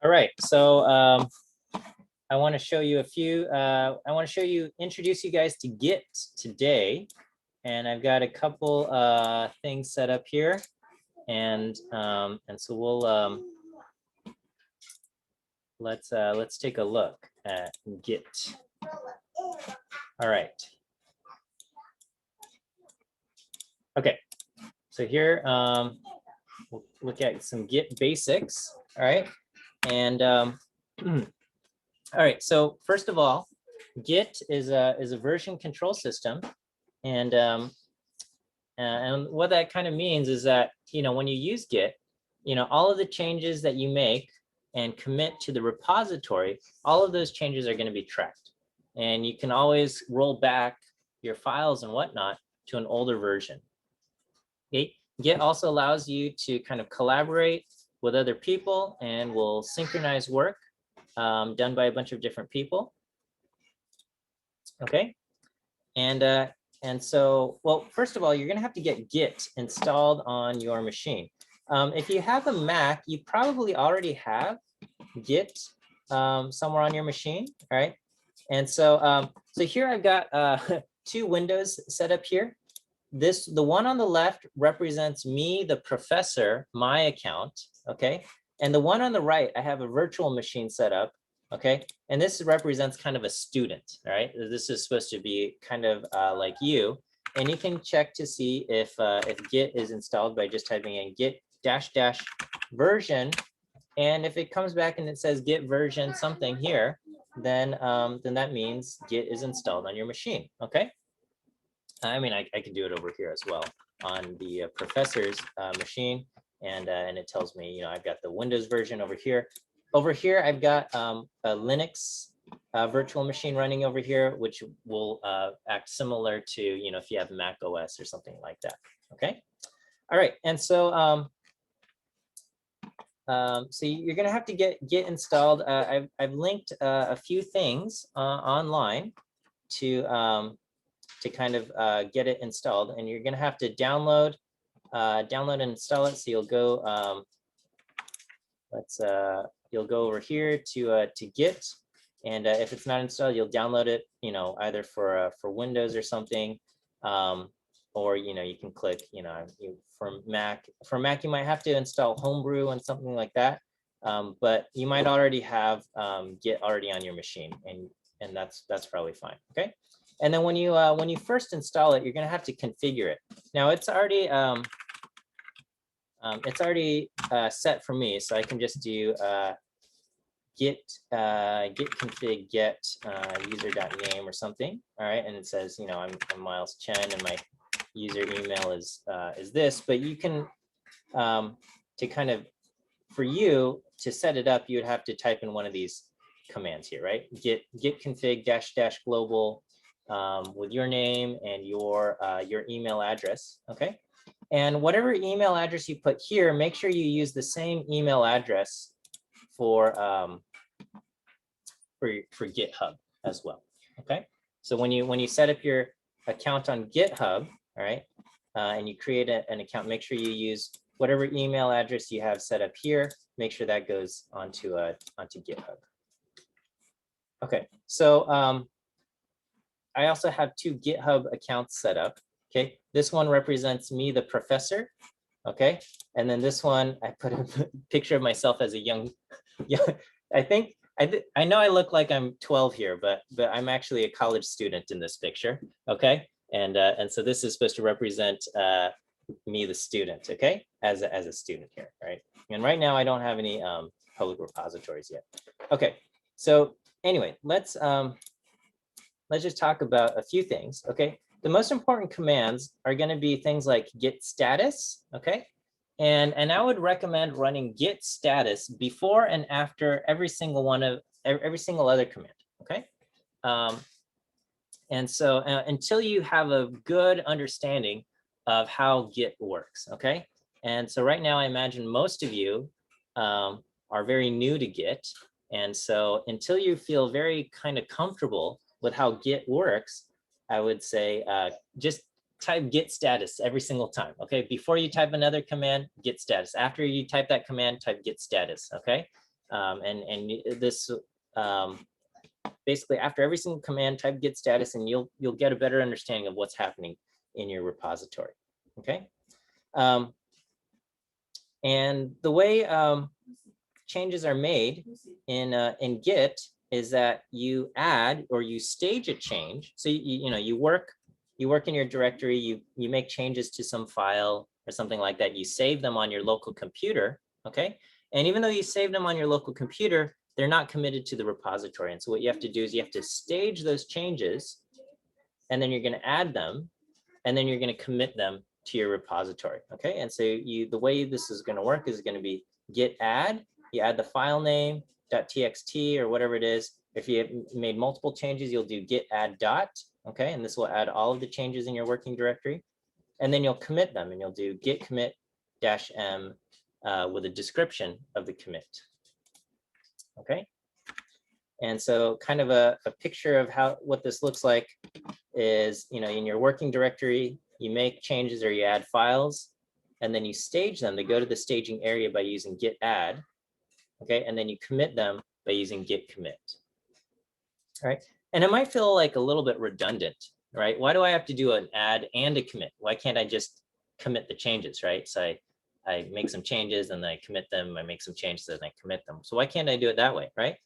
All right, so I want to show you a few, introduce you guys to Git today. And I've got a couple things set up here. And so we'll, let's take a look at Git. All right. Okay, so here, we'll look at some Git basics, all right? And all right, so first of all, Git is a version control system. And what that kind of means is that, when you use Git, all of the changes that you make and commit to the repository, all of those changes are going to be tracked. And you can always roll back your files and whatnot to an older version. Okay? Git also allows you to kind of collaborate with other people and will synchronize work done by a bunch of different people. Okay. And so, well, first of all, you're going to have to get Git installed on your machine. If you have a Mac, you probably already have Git somewhere on your machine, all right? And so, so here I've got two windows set up here. The one on the left represents me, the professor, my account, okay? And the one on the right, I have a virtual machine set up, okay? And this represents kind of a student, all right? This is supposed to be kind of like you. And you can check to see if Git is installed by just typing in git -- version. And if it comes back and it says git version something here, then that means Git is installed on your machine, okay? I mean, I can do it over here as well on the professor's machine. And it tells me, I've got the Windows version over here. Over here, I've got a Linux virtual machine running over here, which will act similar to, if you have Mac OS or something like that. Okay. All right. And so, so you're going to have to get installed. I've linked a few things online to kind of get it installed, and you're going to have to download and install it. So you'll go you'll go over here to Git, and if it's not installed, you'll download it, either for Windows or something, or you can click, for Mac. For Mac, you might have to install Homebrew and something like that, but you might already have Git already on your machine, and that's probably fine. Okay. And then when you first install it, you're going to have to configure it. Now it's already set for me, so I can just do git config get user.name or something. All right, and it says I'm Miles Chen and my user email is this. But you can to kind of, for you to set it up, you would have to type in one of these commands here, right? Git config -- global. With your name and your email address, okay? And whatever email address you put here, make sure you use the same email address for GitHub as well, okay? So when you set up your account on GitHub, all right, and you create an account, make sure you use whatever email address you have set up here. Make sure that goes onto GitHub. Okay, so I also have two GitHub accounts set up. Okay, this one represents me, the professor. Okay, and then this one, I put a picture of myself as a young. I know I look like I'm 12 here, but I'm actually a college student in this picture. Okay, and so this is supposed to represent me, the student. Okay, as a student here, right? And right now I don't have any public repositories yet. Okay, so anyway, let's just talk about a few things, okay? The most important commands are going to be things like Git Status, okay? And I would recommend running Git Status before and after every single other command, okay? And so until you have a good understanding of how Git works, okay? And so right now, I imagine most of you are very new to Git. And so until you feel very kind of comfortable with how Git works, I would say just type Git Status every single time, okay? Before you type another command, Git Status. After you type that command, type Git Status, okay? And this basically after every single command, type git status, and you'll get a better understanding of what's happening in your repository. Okay. And the way changes are made in Git is that you add or you stage a change. So you work in your directory, you make changes to some file or something like that. You save them on your local computer, okay? And even though you save them on your local computer, they're not committed to the repository. And so what you have to do is you have to stage those changes, and then you're going to add them, and then you're going to commit them to your repository, okay? And so the way this is going to work is going to be git add. You add the file name .txt or whatever it is. If you have made multiple changes, you'll do git add dot, okay? And this will add all of the changes in your working directory. And then you'll commit them, and you'll do git commit -m with a description of the commit, okay? And so kind of a picture of what this looks like is, in your working directory, you make changes or you add files, and then you stage them. They go to the staging area by using git add, okay? And then you commit them by using git commit, all right? And it might feel like a little bit redundant, right? Why do I have to do an add and a commit? Why can't I just commit the changes, right? So I make some changes and then I commit them. I make some changes and I commit them. So why can't I do it that way, right?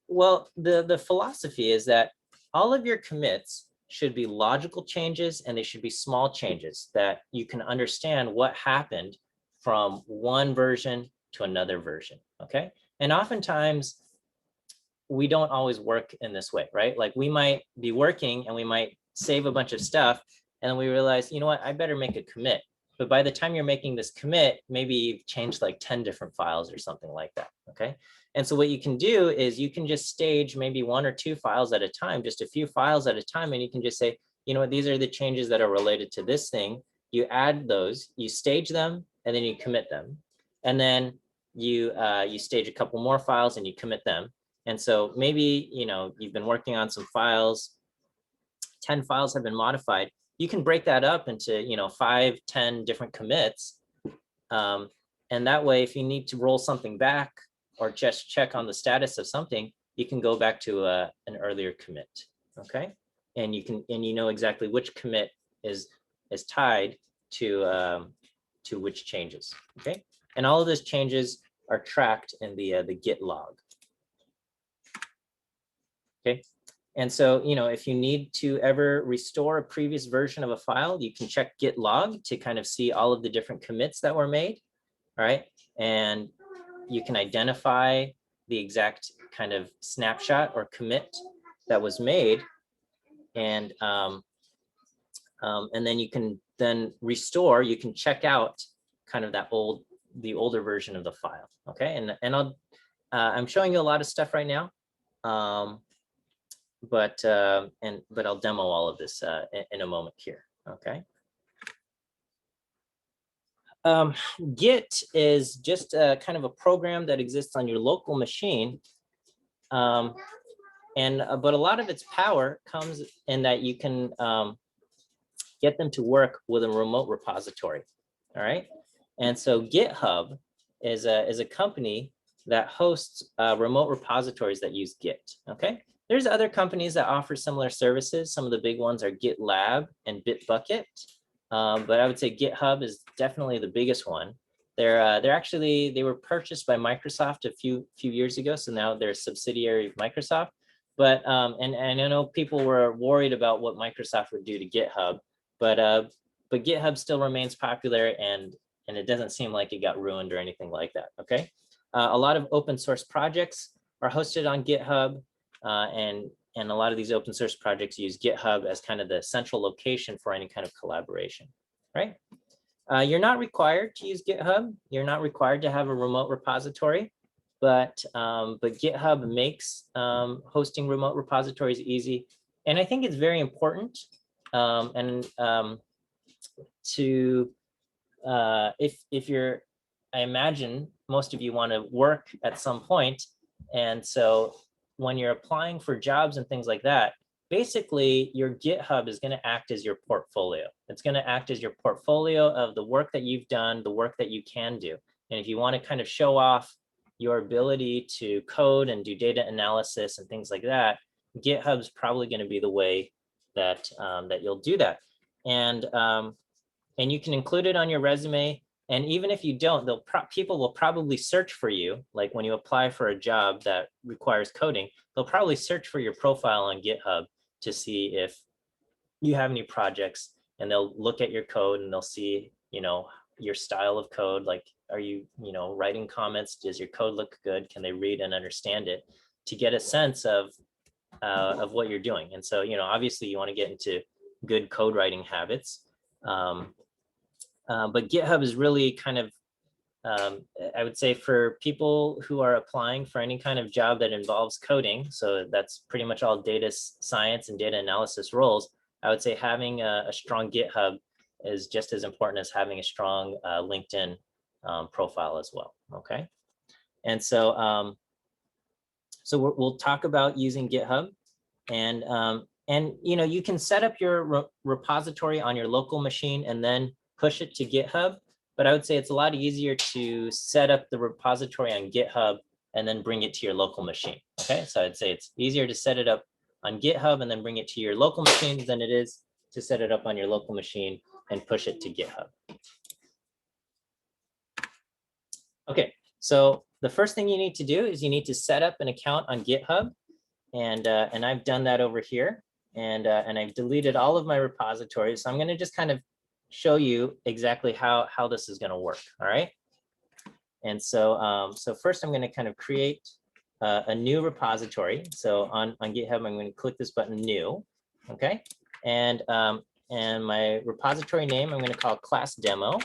Well, the philosophy is that all of your commits should be logical changes, and they should be small changes that you can understand what happened from one version to another version, okay? And oftentimes, we don't always work in this way, right? Like we might be working and we might save a bunch of stuff, and then we realize, you know what, I better make a commit. But by the time you're making this commit, maybe you've changed like 10 different files or something like that, okay? And so what you can do is you can just stage maybe 1 or 2 files at a time, just a few files at a time, and you can just say, you know what, these are the changes that are related to this thing. You add those, you stage them, and then you commit them. And then you stage a couple more files and you commit them. And so maybe, you've been working on some files, 10 files have been modified. You can break that up into, 5, 10 different commits. And that way, if you need to roll something back or just check on the status of something, you can go back to an earlier commit, okay? And you know exactly which commit is tied to which changes, okay? And all of those changes are tracked in the Git log. Okay, and so, if you need to ever restore a previous version of a file, you can check Git log to kind of see all of the different commits that were made, all right? And you can identify the exact kind of snapshot or commit that was made, and then you can restore. You can check out kind of the older version of the file, okay? And I'm showing you a lot of stuff right now. But I'll demo all of this in a moment here, okay? Git is just kind of a program that exists on your local machine, but a lot of its power comes in that you can get them to work with a remote repository, all right? And so GitHub is a company that hosts remote repositories that use Git, okay? There's other companies that offer similar services. Some of the big ones are GitLab and Bitbucket, but I would say GitHub is definitely the biggest one. They were purchased by Microsoft a few years ago, so now they're a subsidiary of Microsoft. But and I know people were worried about what Microsoft would do to GitHub, but GitHub still remains popular, and it doesn't seem like it got ruined or anything like that. Okay, a lot of open source projects are hosted on GitHub. And a lot of these open source projects use GitHub as kind of the central location for any kind of collaboration, right? You're not required to use GitHub. You're not required to have a remote repository, but GitHub makes hosting remote repositories easy. And I think it's very important if you're, I imagine most of you want to work at some point, and so when you're applying for jobs and things like that, basically your GitHub is going to act as your portfolio. It's going to act as your portfolio of the work that you've done, the work that you can do. And if you want to kind of show off, your ability to code and do data analysis and things like that, GitHub's probably going to be the way that that you'll do that. And you can include it on your resume. And even if you don't, people will probably search for you. Like when you apply for a job that requires coding, they'll probably search for your profile on GitHub to see if you have any projects, and they'll look at your code and they'll see, your style of code. Like, are you, writing comments? Does your code look good? Can they read and understand it? To get a sense of what you're doing. And so, obviously you want to get into good code writing habits. But GitHub is really kind of, I would say, for people who are applying for any kind of job that involves coding, so that's pretty much all data science and data analysis roles, I would say having a strong GitHub is just as important as having a strong LinkedIn profile as well, okay? And so, we'll talk about using GitHub, and you can set up your repository on your local machine and then push it to GitHub. But I would say it's a lot easier to set up the repository on GitHub and then bring it to your local machine. Okay, so I'd say it's easier to set it up on GitHub and then bring it to your local machine than it is to set it up on your local machine and push it to GitHub. Okay, so the first thing you need to do is you need to set up an account on GitHub, and I've done that over here, and I've deleted all of my repositories. So I'm going to just kind of show you exactly how this is going to work. All right. And so so first I'm going to kind of create a new repository. So on GitHub, I'm going to click this button, new. Okay. And my repository name, I'm going to call class demo. All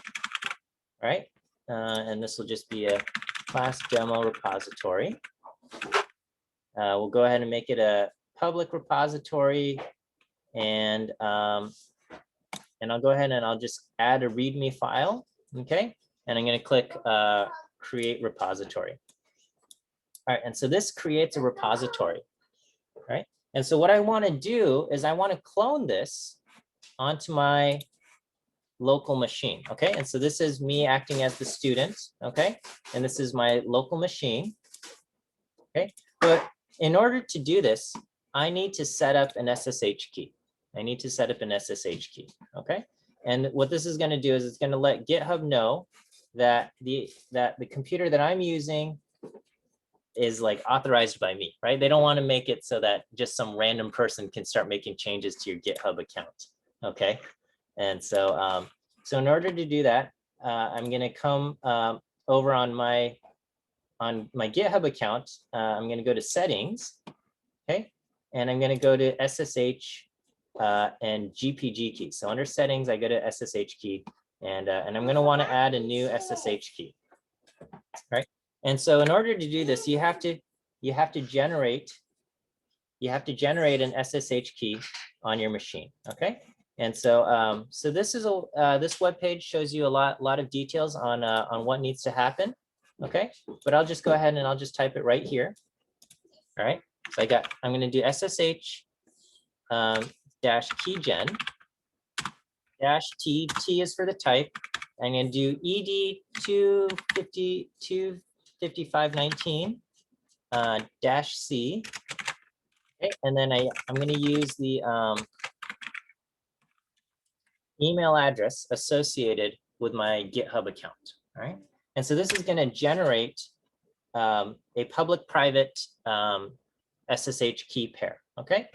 right. And this will just be a class demo repository. We'll go ahead and make it a public repository, and I'll go ahead and I'll just add a README file, okay? And I'm going to click create repository. All right, and so this creates a repository, right? And so what I want to do is I want to clone this onto my local machine, okay? And so this is me acting as the student, okay? And this is my local machine, okay? But in order to do this, I need to set up an SSH key. I need to set up an SSH key, okay? And what this is going to do is it's going to let GitHub know that the computer that I'm using is like authorized by me, right? They don't want to make it so that just some random person can start making changes to your GitHub account, okay? And so, so in order to do that, I'm going to come over on my GitHub account. I'm going to go to settings, okay? And I'm going to go to SSH and GPG key. So under settings, I go to SSH key, and I'm going to want to add a new SSH key, right? And so in order to do this, you have to generate an SSH key on your machine, okay? And so so this is this web page shows you a lot of details on what needs to happen, okay? But I'll just go ahead and I'll just type it right here. All right. So I'm going to do SSH dash keygen dash T is for the type. I'm going to do ED 25519 dash C. Okay, and then I'm going to use the email address associated with my GitHub account. All right. And so this is going to generate a public-private SSH key pair. Okay.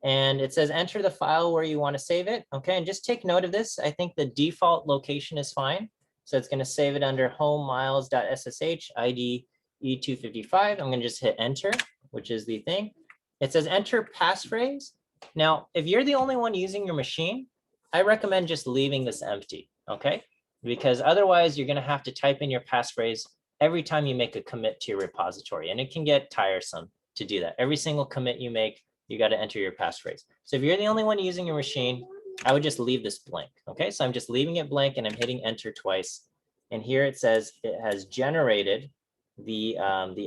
And it says enter the file where you want to save it. Okay. And just take note of this. I think the default location is fine. So it's going to save it under home miles.ssh ID E255. I'm going to just hit enter, which is the thing. It says enter passphrase. Now, if you're the only one using your machine, I recommend just leaving this empty, okay? Because otherwise you're going to have to type in your passphrase every time you make a commit to your repository, and it can get tiresome to do that. Every single commit you make, you got to enter your passphrase. So if you're the only one using your machine, I would just leave this blank, okay? So I'm just leaving it blank and I'm hitting enter twice. And here it says it has generated the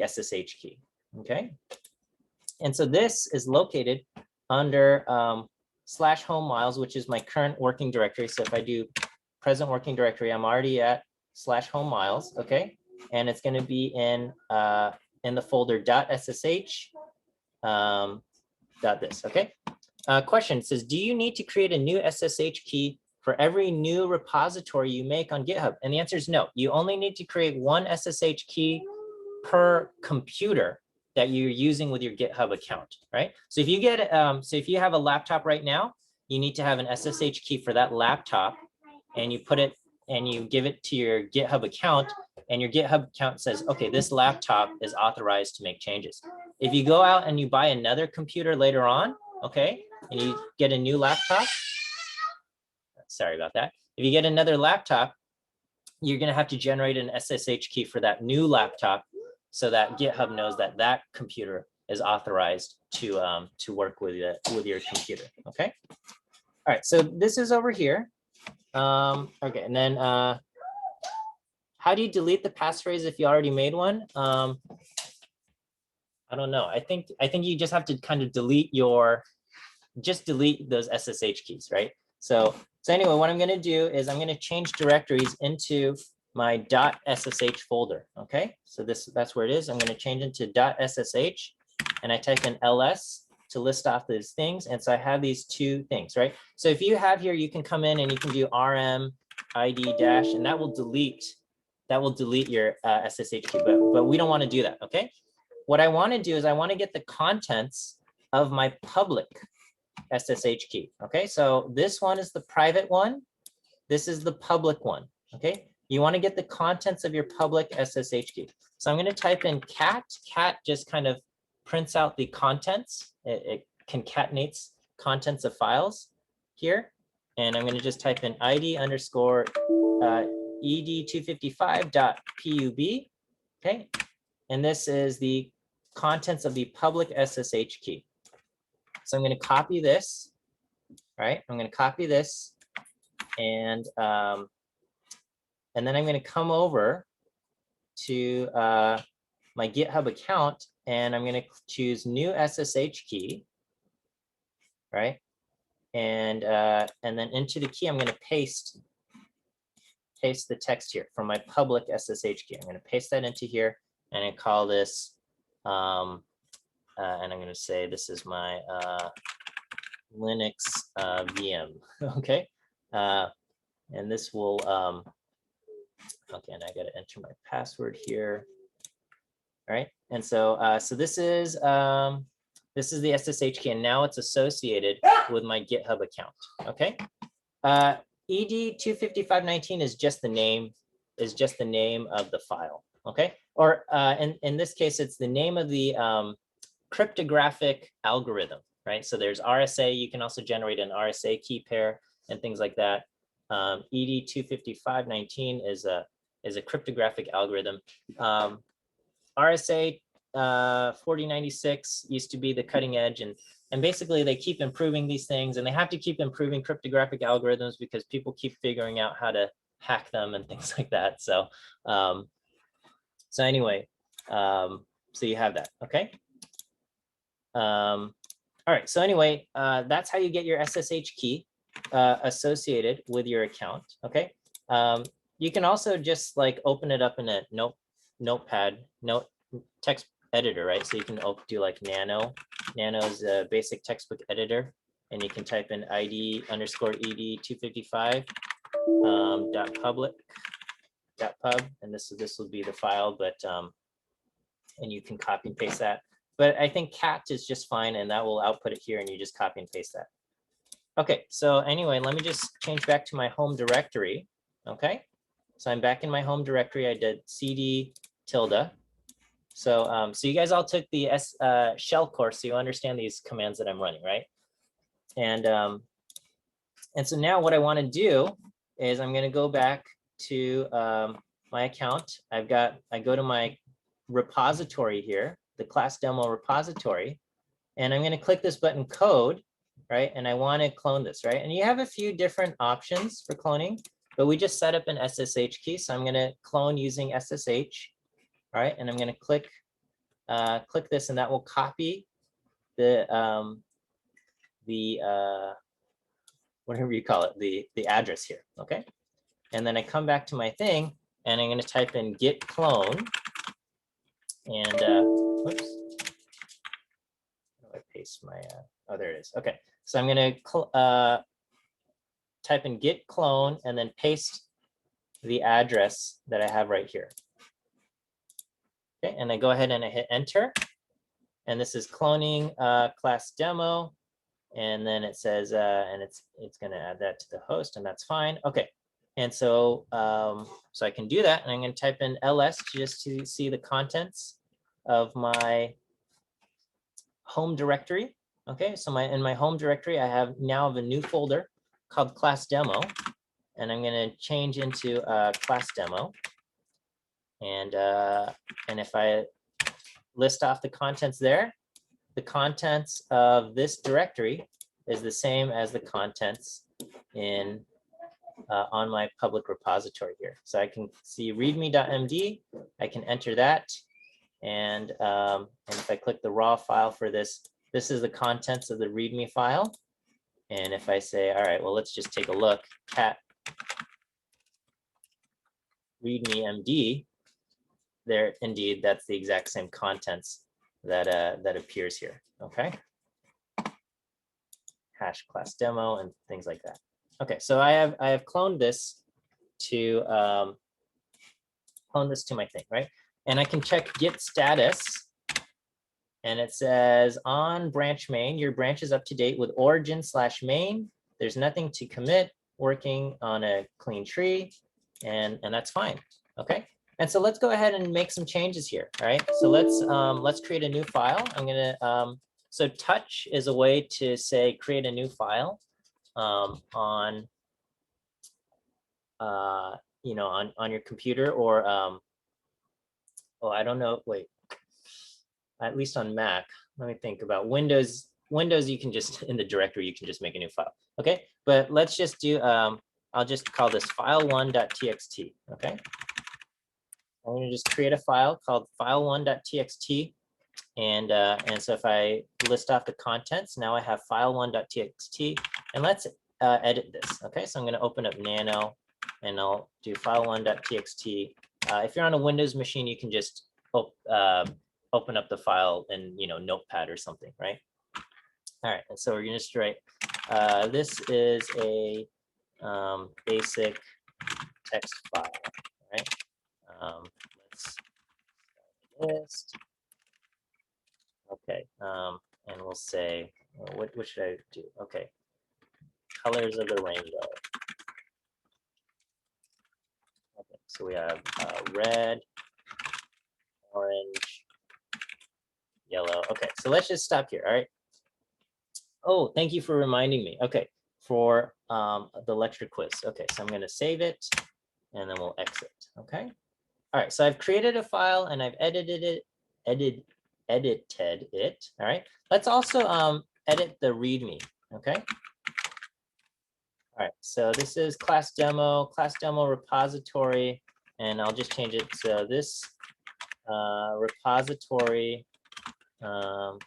SSH key, okay? And so this is located under /home miles, which is my current working directory. So if I do present working directory, I'm already at /home miles, okay? and it's going to be in the folder .ssh .this. Okay. Question says, do you need to create a new SSH key for every new repository you make on GitHub? And the answer is no. You only need to create one SSH key per computer that you're using with your GitHub account, right? So if you get, if you have a laptop right now, you need to have an SSH key for that laptop, and you put it and you give it to your GitHub account, and your GitHub account says, okay, this laptop is authorized to make changes. If you go out and you buy another computer later on, okay, and you get a new laptop, sorry about that. If you get another laptop, you're going to have to generate an SSH key for that new laptop so that GitHub knows that that computer is authorized to work with your computer. Okay. All right. So this is over here. Okay. And then how do you delete the passphrase if you already made one? I don't know. I think you just have to kind of delete those SSH keys, right? So anyway, what I'm going to do is I'm going to change directories into my .ssh folder. Okay, so that's where it is. I'm going to change into .ssh, and I type in ls to list off these things. And so I have these two things, right? So if you have here, you can come in and you can do rm id dash, and that will delete your SSH key. But we don't want to do that. Okay, what I want to do is I want to get the contents of my public SSH key. Okay, so this one is the private one. This is the public one. Okay, you want to get the contents of your public SSH key. So I'm going to type in cat. Cat just kind of prints out the contents. It concatenates contents of files here. And I'm going to just type in id underscore ed255.pub. Okay, and this is the contents of the public SSH key. So I'm going to copy this, right? I'm going to copy this, and then I'm going to come over to my GitHub account, and I'm going to choose new SSH key, right? And then into the key, I'm going to paste the text here from my public SSH key. I'm going to paste that into here, and I call this, and I'm going to say this is my Linux VM. Okay, and this will okay, and I got to enter my password here. All right, and so this is the SSH key, and now it's associated with my GitHub account. Okay, ed25519 is just the name of the file. Okay, or in this case, it's the name of the cryptographic algorithm, right? So there's RSA. You can also generate an RSA key pair and things like that. ed25519 is a cryptographic algorithm. RSA 4096 used to be the cutting edge, and basically they keep improving these things, and they have to keep improving cryptographic algorithms because people keep figuring out how to hack them and things like that. So anyway, so you have that. Okay. All right, so anyway, that's how you get your SSH key associated with your account. Okay, you can also just like open it up in a notepad text editor, right? So you can do like Nano. Nano is a basic textbook editor, and you can type in id underscore ed255 .public .pub, and this will be the file, but and you can copy and paste that. But I think cat is just fine, and that will output it here, and you just copy and paste that. Okay, so anyway, let me just change back to my home directory. Okay, so I'm back in my home directory. I did cd tilde. So so you guys all took the shell course, so you understand these commands that I'm running, right? And so now what I want to do is I'm going to go back to my account. I go to my repository here, the class demo repository, and I'm going to click this button code, right? And I want to clone this, right? And you have a few different options for cloning, but we just set up an SSH key. So I'm going to clone using SSH, all right? And I'm going to click this, and that will copy the whatever you call it, the address here, okay? And then I come back to my thing, and I'm going to type in Git Clone. And whoops, how do I paste my? Oh, there it is. Okay, so I'm going to type in Git Clone and then paste the address that I have right here. Okay, and I go ahead and I hit enter. And this is cloning class demo. And then it says, and it's going to add that to the host, and that's fine. Okay, and so so I can do that, and I'm going to type in ls just to see the contents of my home directory. Okay, so in my home directory, I now have a new folder called class demo, and I'm going to change into class demo. And if I list off the contents there, the contents of this directory is the same as the contents in on my public repository here. So I can see readme.md, I can enter that. And if I click the raw file for this, this is the contents of the readme file. And if I say, all right, well, let's just take a look, cat readme.md, there, indeed, that's the exact same contents that that appears here. Okay. Hash class demo and things like that. Okay, so I have cloned this to my thing, right? And I can check Git status, and it says on branch main, your branch is up to date with origin/main. There's nothing to commit, working on a clean tree, and that's fine. Okay. And so let's go ahead and make some changes here. All right. So let's create a new file. I'm gonna so touch is a way to say create a new file on you know, on your computer, or oh, I don't know. Wait, at least on Mac. Let me think about Windows. Windows, you can just in the directory, you can just make a new file. Okay, but let's just do. I'll just call this file1.txt. Okay. I'm going to just create a file called file1.txt, and so if I list off the contents, now I have file1.txt, and let's edit this. Okay, so I'm going to open up Nano, and I'll do file1.txt. If you're on a Windows machine, you can just open up the file in Notepad or something, right? All right, and so we're going to just write. This is a basic text file, right? Let's list. Okay, and we'll say, what should I do? Okay, colors of the rainbow. Okay, so we have red, orange, yellow. Okay, so let's just stop here. All right. Oh, thank you for reminding me. Okay, for the lecture quiz. Okay, so I'm going to save it, and then we'll exit. Okay. All right, so I've created a file and I've edited it. Edited it. All right. Let's also edit the README. Okay. All right. So this is class demo repository, and I'll just change it. So this repository, I'll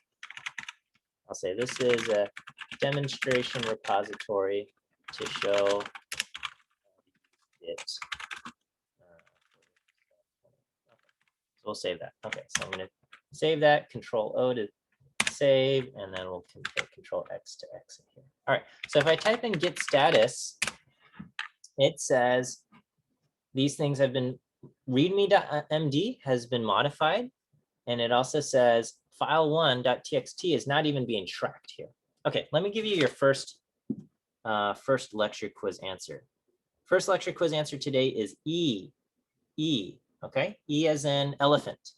say this is a demonstration repository to show it. So we'll save that. Okay. So I'm going to save that. Control O to save, and then we'll Control X to exit here. All right, so if I type in Git status, it says these things have been, readme.md has been modified, and it also says file1.txt is not even being tracked here. Okay, let me give you your first lecture quiz answer. First lecture quiz answer today is E. Okay, E as in elephant.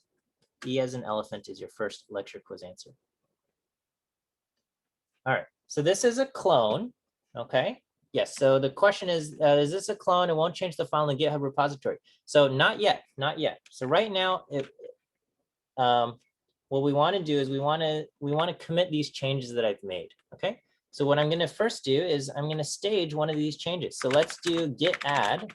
E as in elephant is your first lecture quiz answer. All right, so this is a clone, okay? Yes, so the question is this a clone? It won't change the file in the GitHub repository. So not yet, not yet. So right now, what we want to do is we want to commit these changes that I've made, okay? So what I'm going to first do is I'm going to stage one of these changes. So let's do git add,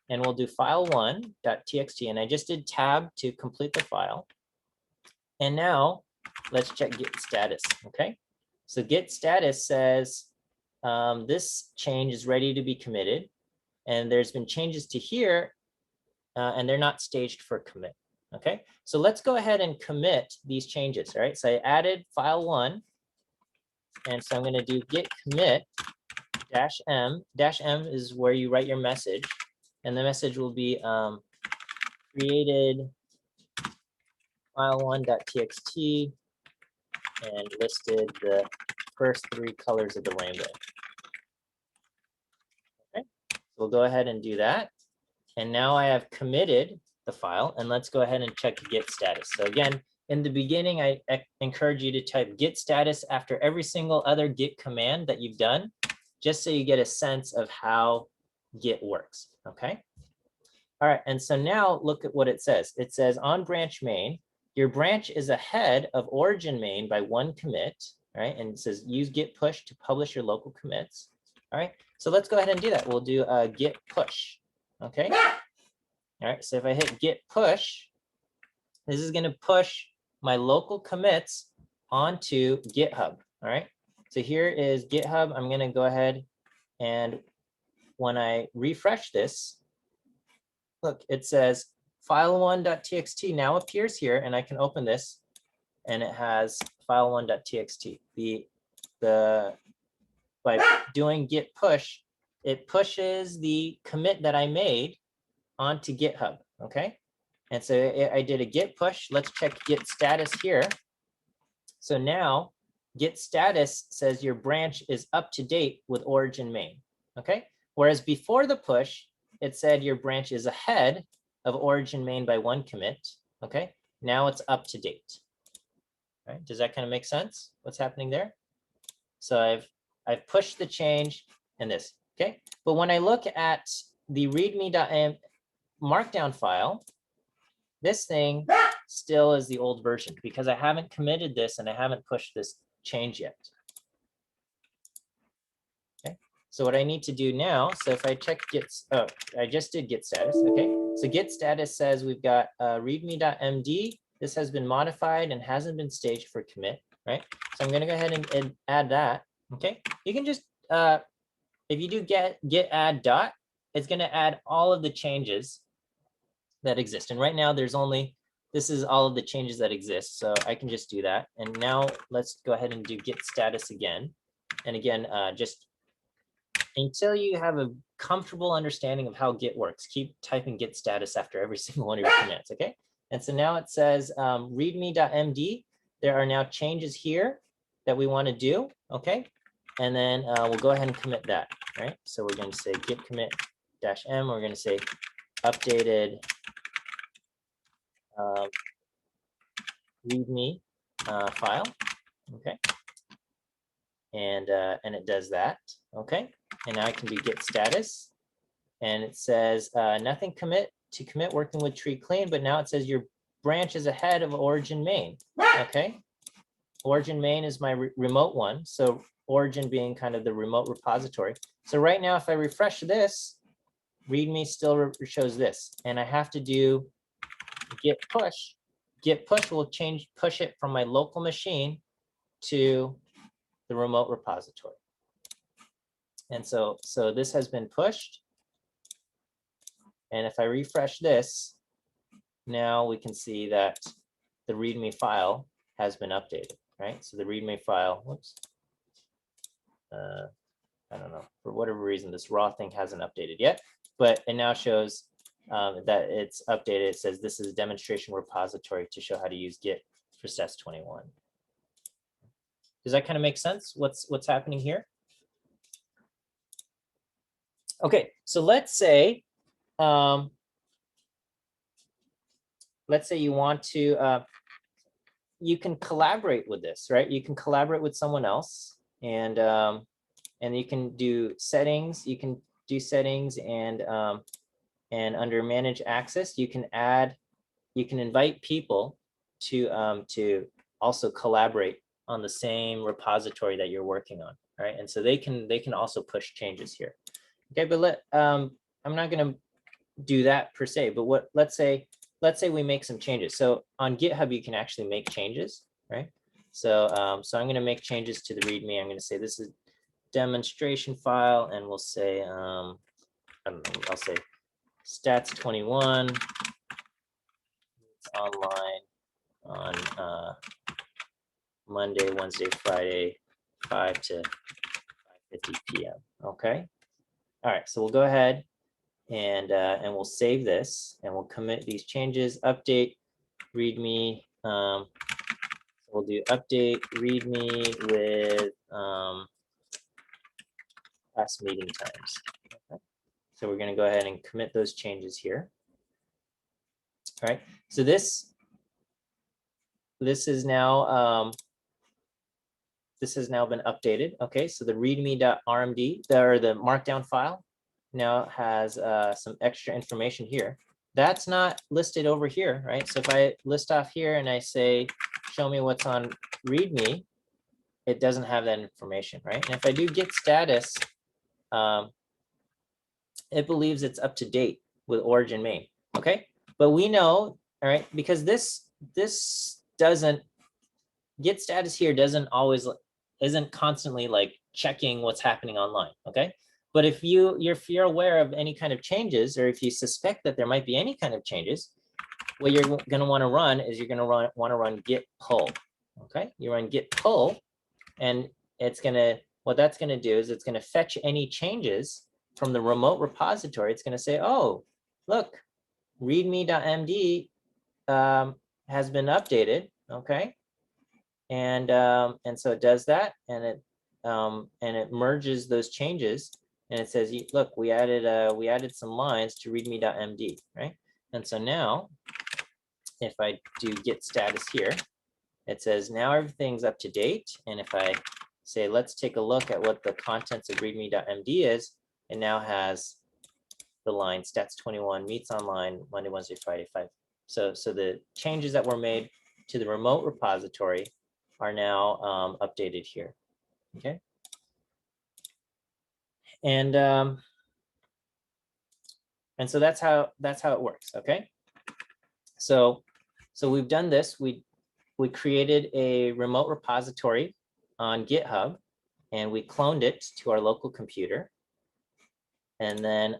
and we'll do file1.txt, and I just did tab to complete the file. And now let's check git status, okay? So git status says this change is ready to be committed, and there's been changes to here and they're not staged for commit. Okay, so let's go ahead and commit these changes. All right, so I added file 1, and so I'm going to do git commit -m. -m is where you write your message, and the message will be created file1.txt and listed the first 3 colors of the rainbow. Okay, so we'll go ahead and do that. And now I have committed the file, and let's go ahead and check git status. So again, in the beginning, I encourage you to type git status after every single other git command that you've done, just so you get a sense of how git works, okay? All right, and so now look at what it says. It says on branch main, your branch is ahead of origin main by 1 commit, right? And it says use git push to publish your local commits. All right, so let's go ahead and do that. We'll do a git push. Okay. All right. So if I hit git push, this is going to push my local commits onto GitHub. All right. So here is GitHub. I'm going to go ahead, and when I refresh this, look, it says file1.txt now appears here, and I can open this, and it has file1.txt. By doing git push, it pushes the commit that I made onto GitHub, okay? And so I did a git push. Let's check git status here. So now git status says your branch is up to date with origin main, okay? Whereas before the push, it said your branch is ahead of origin main by 1 commit, okay? Now it's up to date. All right, does that kind of make sense? What's happening there? So I've pushed the change in this, okay? But when I look at the readme.m markdown file, this thing still is the old version because I haven't committed this and I haven't pushed this change yet. Okay, so what I need to do now, so if I check I just did git status, okay? So git status says we've got readme.md. This has been modified and hasn't been staged for commit, right? So I'm gonna go ahead and add that, okay? You can just, if you do git add dot, it's gonna add all of the changes that exist. And right now this is all of the changes that exist. So I can just do that. And now let's go ahead and do git status again. And again, just until you have a comfortable understanding of how Git works, keep typing git status after every single one of your commands, okay? And so now it says readme.md. There are now changes here that we want to do, okay? And then we'll go ahead and commit that, right? So we're going to say git commit -m. We're going to say updated readme file, okay? And it does that, okay? And now I can do git status, and it says nothing to commit working with tree clean, but now it says your branch is ahead of origin main, okay? Origin main is my remote one, so origin being kind of the remote repository. So right now, if I refresh this, readme still shows this, and I have to do git push. Git push will push it from my local machine to the remote repository. And so this has been pushed. And if I refresh this, now we can see that the README file has been updated, right? So the README file, whoops, I don't know, for whatever reason, this raw thing hasn't updated yet, but it now shows that it's updated. It says this is a demonstration repository to show how to use Git for Stats 21. Does that kind of make sense? What's happening here? Okay, so let's say you want to, you can collaborate with this, right? You can collaborate with someone else, and you can do settings. You can do settings, and under manage access, you can invite people to also collaborate on the same repository that you're working on, right? And so they can also push changes here. Okay, but I'm not going to do that per se, but let's say we make some changes. So on GitHub, you can actually make changes, right? So so I'm going to make changes to the README. I'm going to say this is demonstration file, and we'll say I don't know, I'll say stats21 online on Monday, Wednesday, Friday, 5 to 5:50 p.m. Okay. All right. So we'll go ahead and we'll save this and we'll commit these changes. Update README. We'll do update README with class meeting times. Okay. So we're going to go ahead and commit those changes here. All right. So this is now been updated. Okay. So the readme.rmd or the markdown file now has some extra information here. That's not listed over here, right? So if I list off here and I say, show me what's on README, it doesn't have that information, right? And if I do Git Status, it believes it's up to date with origin main, okay? But we know, all right, because this doesn't, Git Status here isn't constantly like checking what's happening online, okay? But if you're aware of any kind of changes, or if you suspect that there might be any kind of changes, what you're going to want to run is you're going to want to run Git Pull, okay? You run Git Pull, and it's going to, what that's going to do is it's going to fetch any changes from the remote repository. It's going to say, oh, look, readme.md has been updated, okay? And so it does that, and it merges those changes, and it says, look, we added some lines to readme.md, right? And so now, if I do Git Status here, it says now everything's up to date. And if I say, let's take a look at what the contents of readme.md is, it now has the line stats21 meets online Monday, Wednesday, Friday, 5. So the changes that were made to the remote repository are now updated here. Okay. And so that's how it works. Okay. So we've done this. We created a remote repository on GitHub, and we cloned it to our local computer. And then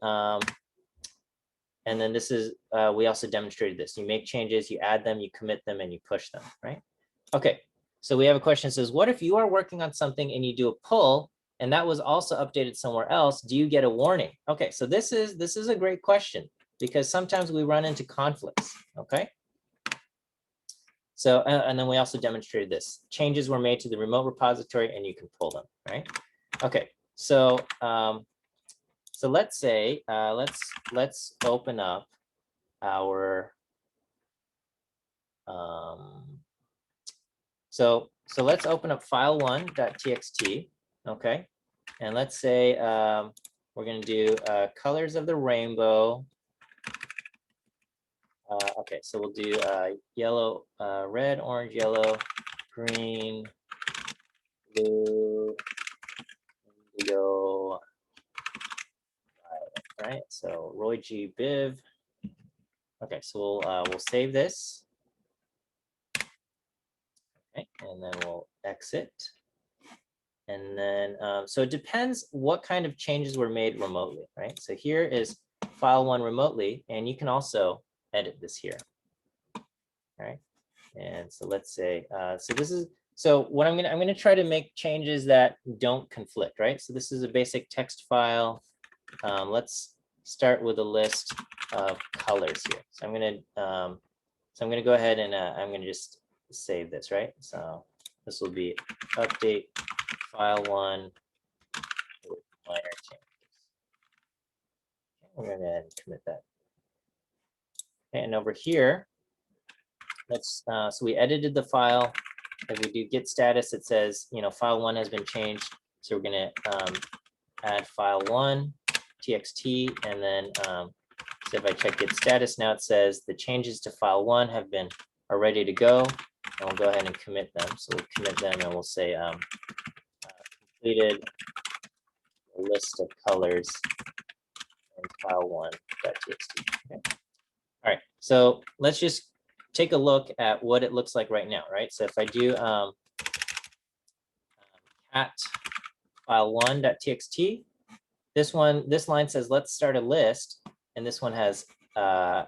this is, we also demonstrated this. You make changes, you add them, you commit them, and you push them, right? Okay, so we have a question that says, what if you are working on something and you do a pull, and that was also updated somewhere else? Do you get a warning? Okay, so this is a great question, because sometimes we run into conflicts, okay? So, and then we also demonstrated this. Changes were made to the remote repository, and you can pull them, right? Okay, so so let's say, let's open up our, so let's open up file1.txt, okay? And let's say we're gonna do colors of the rainbow. Okay, so we'll do yellow, red, orange, yellow, green, blue, indigo, violet, right? So Roy G. Biv. Okay, so we'll save this. Okay, and then we'll exit. And then, so it depends what kind of changes were made remotely, right? So here is file1 remotely, and you can also edit this here, right? And so let's say, so this is, so what I'm gonna try to make changes that don't conflict, right? So this is a basic text file. Let's start with a list of colors here. So I'm gonna go ahead and I'm gonna just save this, right? So this will be update file1 with minor changes. We're gonna go ahead and commit that. Okay, and over here, let's so we edited the file. If we do Git Status, it says, you know, file1 has been changed. So we're gonna add file1 txt, and then so if I check Git Status, now it says the changes to file1 are ready to go, and we'll go ahead and commit them. So we'll commit them, and we'll say completed a list of colors in file1.txt. Okay. All right, so let's just take a look at what it looks like right now, right? So if I do cat file1.txt, this line says let's start a list, and this one has the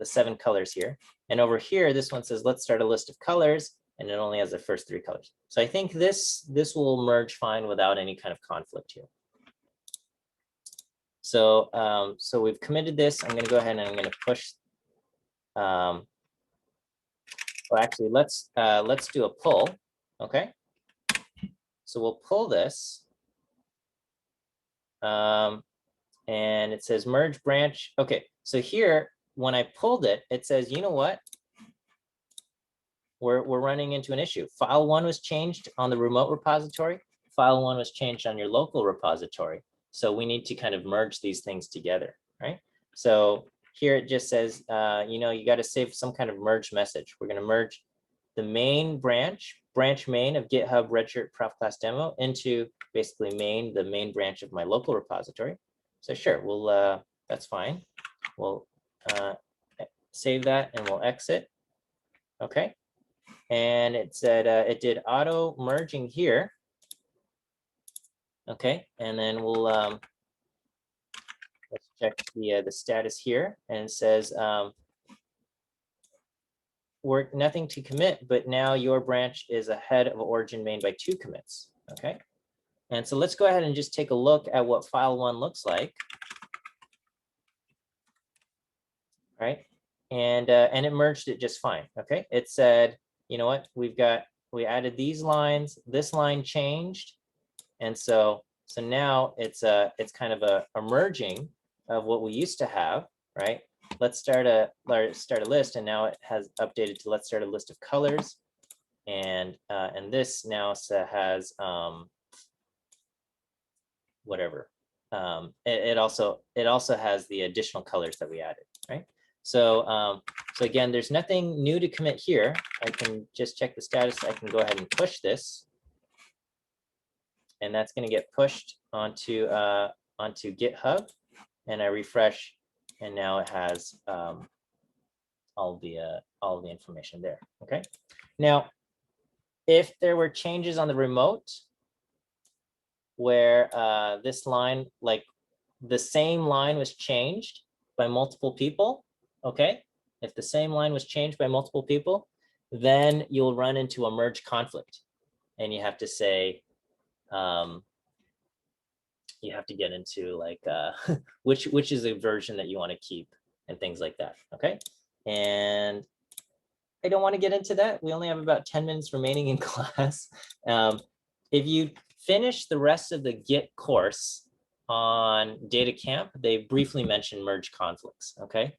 7 colors here. And over here, this one says, let's start a list of colors, and it only has the first 3 colors. So I think this will merge fine without any kind of conflict here. So so we've committed this. I'm going to go ahead and I'm going to push. Well, actually, let's do a pull. Okay. So we'll pull this. And it says merge branch. Okay. So here, when I pulled it, it says, you know what? We're running into an issue. File 1 was changed on the remote repository. File 1 was changed on your local repository. So we need to kind of merge these things together, right? So here it just says, you know, you got to save some kind of merge message. We're going to merge the main branch main of GitHub Redshirt Prof Class Demo into basically the main branch of my local repository. So sure, we'll that's fine. We'll save that and we'll exit. Okay. And it said it did auto merging here. Okay, and then we'll let's check the status here, and it says nothing to commit, but now your branch is ahead of origin main by 2 commits. Okay, and so let's go ahead and just take a look at what file 1 looks like. Right, and it merged it just fine. Okay, it said, you know what, we added these lines, this line changed, and so now it's kind of a merging of what we used to have, right? Let's start a list, and now it has updated to let's start a list of colors, and this now has whatever. It also has the additional colors that we added, right? So so again, there's nothing new to commit here. I can just check the status. I can go ahead and push this, and that's going to get pushed onto GitHub, and I refresh, and now it has all the information there. Okay. Now, if there were changes on the remote where this line, like the same line was changed by multiple people, okay, if the same line was changed by multiple people, then you'll run into a merge conflict, and you have to say, you have to get into like which is a version that you want to keep and things like that. Okay, and I don't want to get into that. We only have about 10 minutes remaining in class. If you finish the rest of the Git course on Data Camp, they briefly mention merge conflicts. Okay,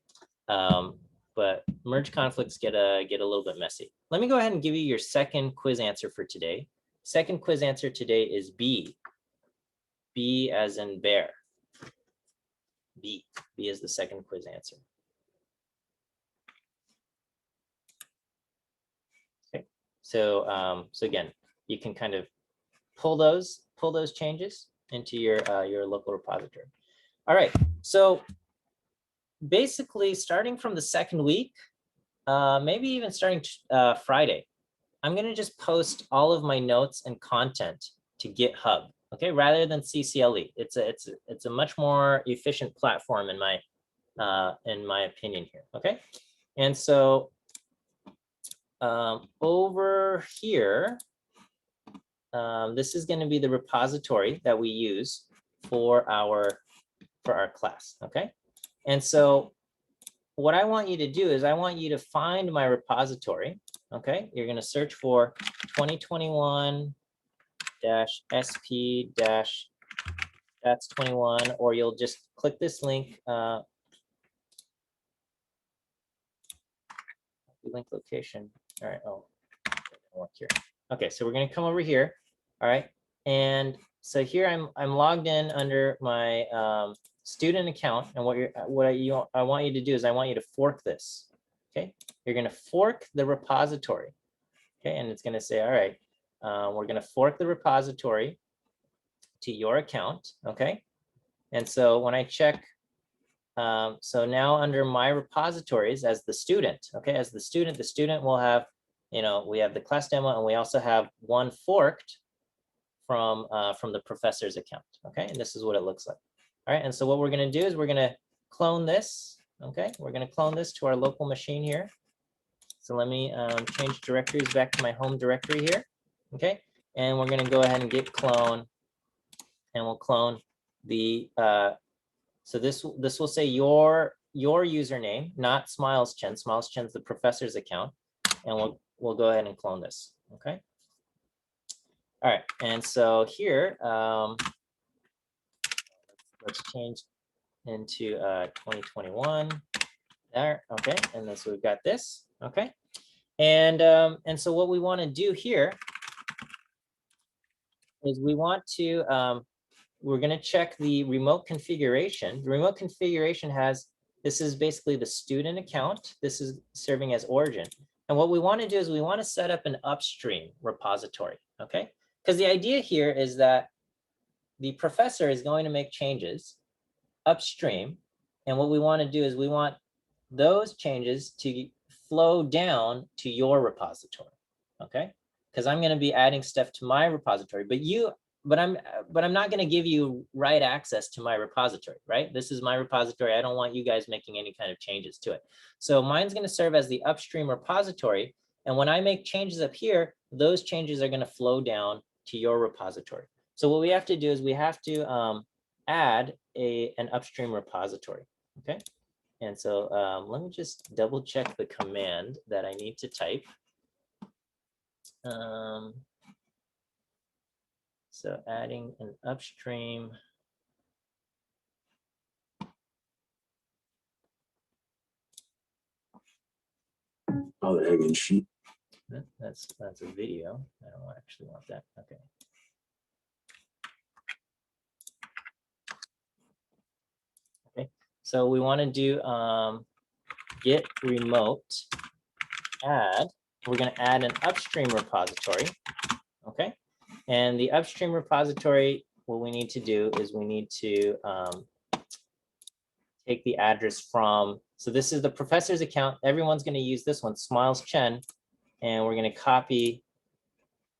but merge conflicts get a little bit messy. Let me go ahead and give you your second quiz answer for today. Second quiz answer today is B. B as in bear. B is the second quiz answer. Okay, so so again, you can kind of pull those changes into your local repository. All right, so basically starting from the second week, maybe even starting Friday, I'm going to just post all of my notes and content to GitHub. Okay, rather than CCLE. It's a much more efficient platform in my opinion here. Okay, and so over here, this is going to be the repository that we use for our class. Okay, and so what I want you to do is I want you to find my repository. Okay, you're going to search for 2021-SP-stats21, or you'll just click this link. Link location. All right. Oh, work here. Okay, so we're going to come over here. All right, and so here I'm logged in under my student account, and what I want you to do is I want you to fork this. Okay, you're going to fork the repository. Okay, and it's going to say, all right, we're going to fork the repository to your account. Okay, and so when I check, so now under my repositories as the student, okay, as the student will have, you know, we have the class demo, and we also have one forked from the professor's account. Okay, and this is what it looks like. All right, and so what we're going to do is we're going to clone this. Okay, we're going to clone this to our local machine here. So let me change directories back to my home directory here. Okay, and we're going to go ahead and git clone, and we'll clone the. So this will say your username, not Smiles Chen. Smiles Chen's the professor's account, and we'll go ahead and clone this. Okay. All right, and so here, let's change into 2021 there. Okay, and then so we've got this. Okay, and so what we want to do here is we want to we're going to check the remote configuration. The remote configuration has, this is basically the student account. This is serving as origin. And what we want to do is we want to set up an upstream repository. Okay, because the idea here is that the professor is going to make changes upstream. And what we want to do is we want those changes to flow down to your repository. Okay, because I'm going to be adding stuff to my repository, but I'm not going to give you write access to my repository, right? This is my repository. I don't want you guys making any kind of changes to it. So mine's going to serve as the upstream repository. And when I make changes up here, those changes are going to flow down to your repository. So what we have to do is we have to add an upstream repository. Okay. And so let me just double check the command that I need to type. So adding an upstream. Oh, the egg and sheet. That's a video. I don't actually want that. Okay. Okay. So we want to do git remote add. We're going to add an upstream repository. Okay. And the upstream repository, what we need to do is we need to take the address from, so this is the professor's account. Everyone's going to use this one, Smiles Chen, and we're going to copy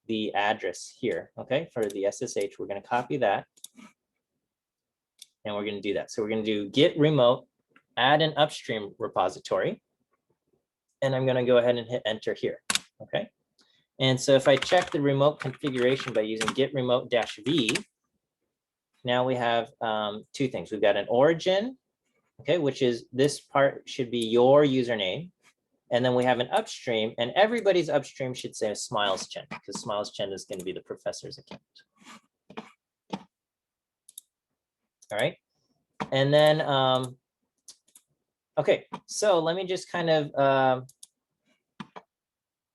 the address here, okay, for the SSH. We're going to copy that, and we're going to do that. So we're going to do git remote, add an upstream repository, and I'm going to go ahead and hit enter here, okay? And so if I check the remote configuration by using git remote -v, now we have two things. We've got an origin, okay, which is this part should be your username. And then we have an upstream, and everybody's upstream should say Smiles Chen, because Smiles Chen is going to be the professor's account. All right. And then, okay, so let me just kind of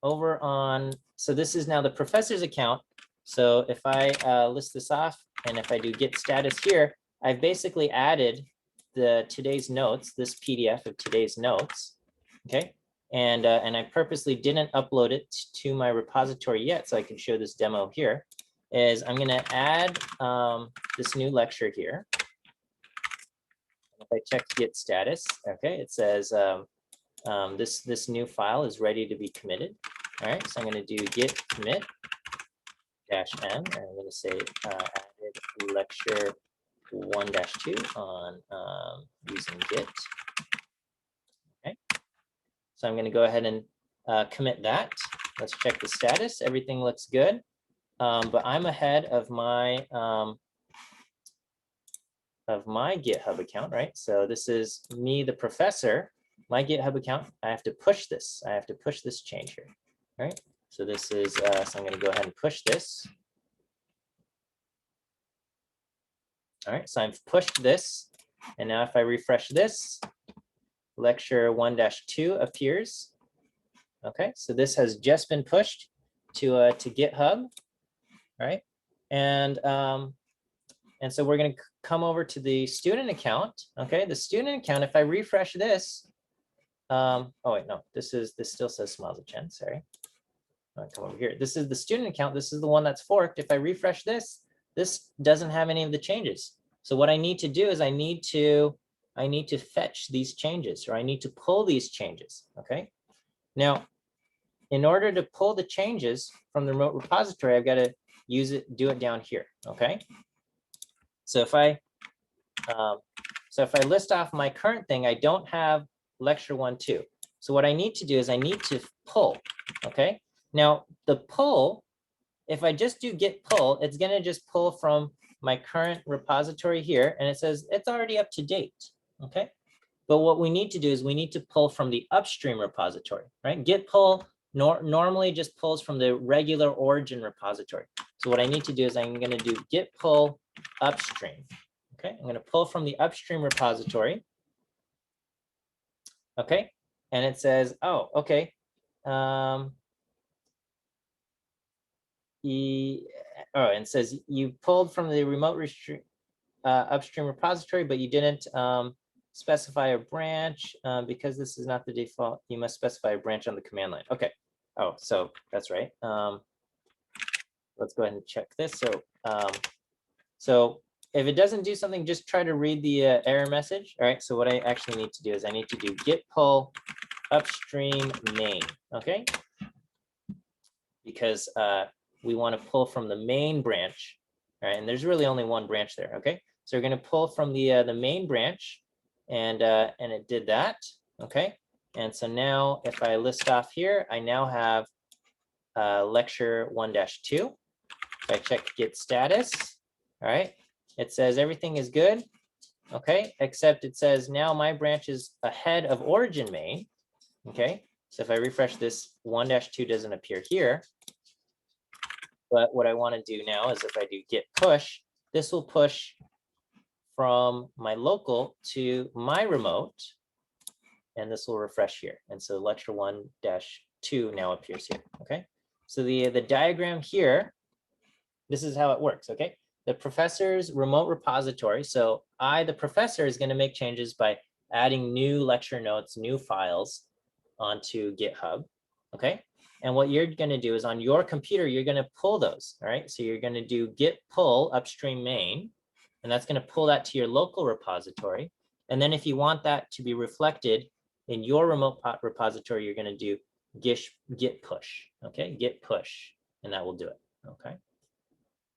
over on, so this is now the professor's account. So if I list this off, and if I do git status here, I've basically added the today's notes, this PDF of today's notes, okay? And I purposely didn't upload it to my repository yet, so I can show this demo here, is I'm gonna add this new lecture here. If I check git status, okay, it says this new file is ready to be committed. All right, so I'm gonna do git commit -n, and I'm gonna say added lecture 1-2 on using Git. Okay, so I'm going to go ahead and commit that. Let's check the status. Everything looks good, but I'm ahead of my GitHub account, right? So this is me, the professor. My GitHub account. I have to push this. I have to push this change here, right? So this is. So I'm going to go ahead and push this. All right, so I've pushed this, and now if I refresh this, lecture 1-2 appears. Okay, so this has just been pushed to GitHub, right? And so we're going to come over to the student account. Okay, the student account. If I refresh this, oh wait, no, this still says Smiles Chen. Sorry, I'll come over here. This is the student account. This is the one that's forked. If I refresh this, this doesn't have any of the changes. So what I need to do is I need to fetch these changes, or I need to pull these changes, okay? Now, in order to pull the changes from the remote repository, I've got to do it down here, okay? So if I So if I list off my current thing, I don't have lecture 1, 2. So what I need to do is I need to pull, okay? Now the pull, if I just do git pull, it's gonna just pull from my current repository here, and it says it's already up to date, okay? But what we need to do is we need to pull from the upstream repository, right? Git pull normally just pulls from the regular origin repository. So what I need to do is I'm gonna do git pull upstream, okay? I'm gonna pull from the upstream repository, okay? And it says, oh, okay. And it says you pulled from the remote upstream repository, but you didn't specify a branch. Because this is not the default, you must specify a branch on the command line. Okay. Oh, so that's right. Let's go ahead and check this. So if it doesn't do something, just try to read the error message. All right. So what I actually need to do is I need to do git pull upstream main. Okay. Because we want to pull from the main branch. All right. And there's really only one branch there. Okay. So we're going to pull from the main branch, and it did that. Okay. And so now if I list off here, I now have lecture 1-2. If I check git status, all right, it says everything is good. Okay, except it says now my branch is ahead of origin main. Okay, so if I refresh this, 1-2 doesn't appear here. But what I want to do now is if I do git push, this will push from my local to my remote, and this will refresh here. And so lecture 1-2 now appears here. Okay, so the diagram here, this is how it works. Okay, the professor's remote repository. So the professor, is going to make changes by adding new lecture notes, new files onto GitHub. Okay, and what you're going to do is on your computer, you're going to pull those. All right, so you're going to do git pull upstream main, and that's going to pull that to your local repository. And then if you want that to be reflected in your remote repository, you're going to do git push. Okay, git push, and that will do it. Okay.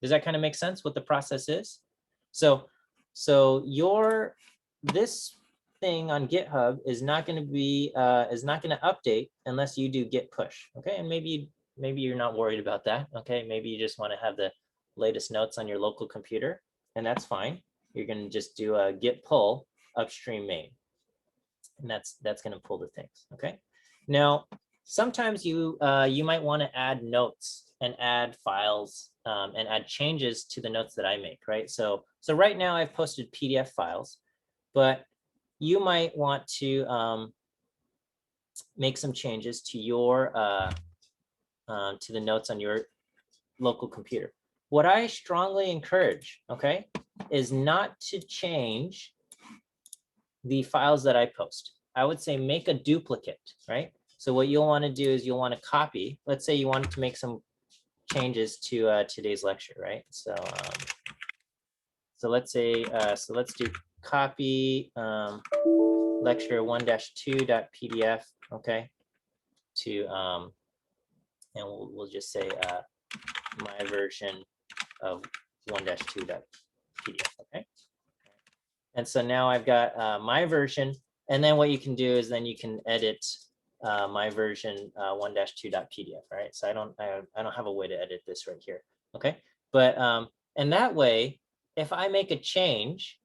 Does that kind of make sense what the process is? So this thing on GitHub is not going to update unless you do git push. Okay, and maybe you're not worried about that. Okay, maybe you just want to have the latest notes on your local computer, and that's fine. You're going to just do a git pull upstream main, and that's going to pull the things. Okay, now sometimes you might want to add notes and add files and add changes to the notes that I make, right? So right now I've posted PDF files, but you might want to make some changes to your to the notes on your local computer. What I strongly encourage, okay, is not to change the files that I post. I would say make a duplicate, right? So what you'll want to do is you'll want to copy. Let's say you wanted to make some changes to today's lecture, right? So let's say let's do copy lecture 1-2.pdf, okay, to and we'll just say my version of 1-2.pdf, okay. And so now I've got my version, and then what you can do is then you can edit my version 1-2.pdf, right? So I don't have a way to edit this right here, okay? But and that way, if I make a change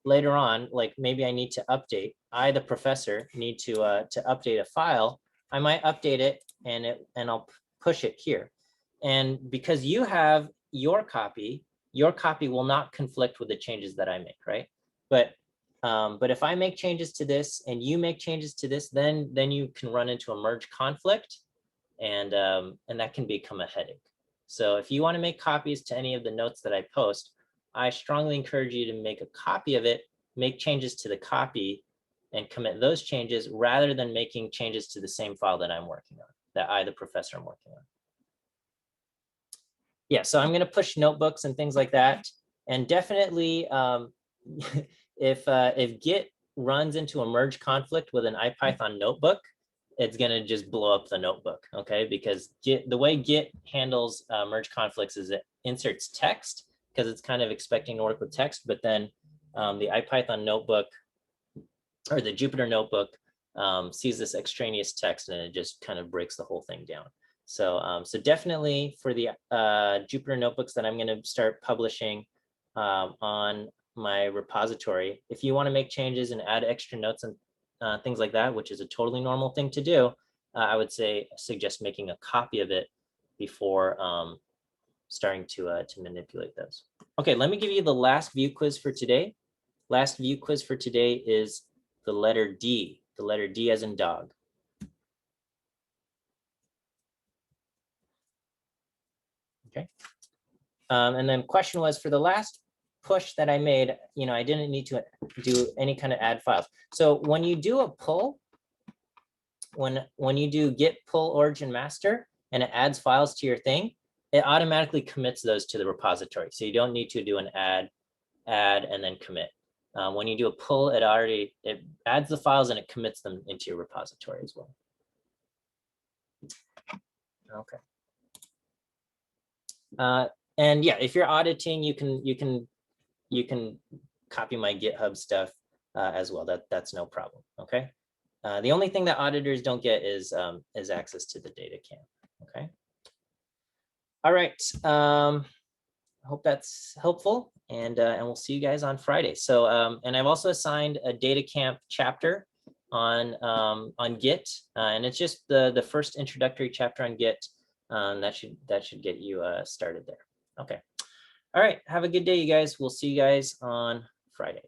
later on, like maybe I need to update, the professor, need to update a file, I might update it and I'll push it here. And because you have your copy will not conflict with the changes that I make, right? But if I make changes to this and you make changes to this, then you can run into a merge conflict, and that can become a headache. So if you want to make copies to any of the notes that I post, I strongly encourage you to make a copy of it, make changes to the copy, and commit those changes rather than making changes to the same file that I'm working on, that the professor, I'm working on. Yeah, so I'm going to push notebooks and things like that, and definitely if Git runs into a merge conflict with an IPython notebook, it's going to just blow up the notebook, okay? Because the way Git handles merge conflicts is it inserts text, because it's kind of expecting to work with text, but then the IPython notebook or the Jupyter notebook sees this extraneous text and it just kind of breaks the whole thing down. So, so definitely for the Jupyter notebooks that I'm going to start publishing on my repository, if you want to make changes and add extra notes and things like that, which is a totally normal thing to do, I would suggest making a copy of it before starting to manipulate those. Okay, let me give you the last view quiz for today. Last view quiz for today is the letter D as in dog. Okay. And then question was, for the last push that I made, I didn't need to do any kind of add files. So when you do a pull, when you do git pull origin master and it adds files to your thing, it automatically commits those to the repository. So you don't need to do an add, and then commit. When you do a pull, it adds the files and it commits them into your repository as well. Okay. And yeah, if you're auditing, you can copy my GitHub stuff as well. That's no problem. Okay. The only thing that auditors don't get is access to the data camp. Okay. All right. I hope that's helpful, and we'll see you guys on Friday. So and I've also assigned a data camp chapter on Git, and it's just the first introductory chapter on Git. That should get you started there. Okay. All right. Have a good day, you guys. We'll see you guys on Friday.